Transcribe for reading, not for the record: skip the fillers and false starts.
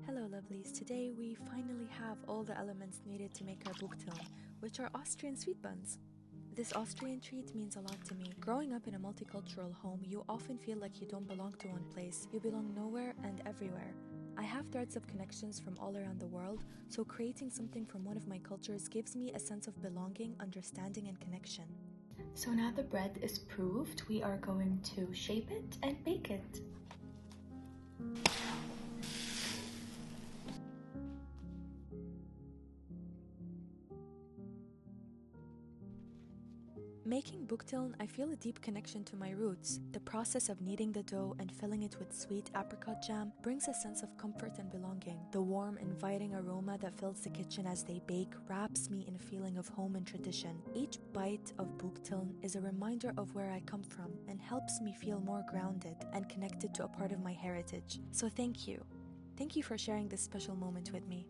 Hello lovelies, today we finally have all the elements needed to make our Buchteln, which are Austrian sweet buns. This Austrian treat means a lot to me. Growing up in a multicultural home, you often feel like you don't belong to one place. You belong nowhere and everywhere. I have threads of connections from all around the world, so creating something from one of my cultures gives me a sense of belonging, understanding, and connection. So now the bread is proofed, we are going to shape it and bake it. Making Buchteln, I feel a deep connection to my roots. The process of kneading the dough and filling it with sweet apricot jam brings a sense of comfort and belonging. The warm, inviting aroma that fills the kitchen as they bake wraps me in a feeling of home and tradition. Each bite of Buchteln is a reminder of where I come from and helps me feel more grounded and connected to a part of my heritage. So thank you. Thank you for sharing this special moment with me.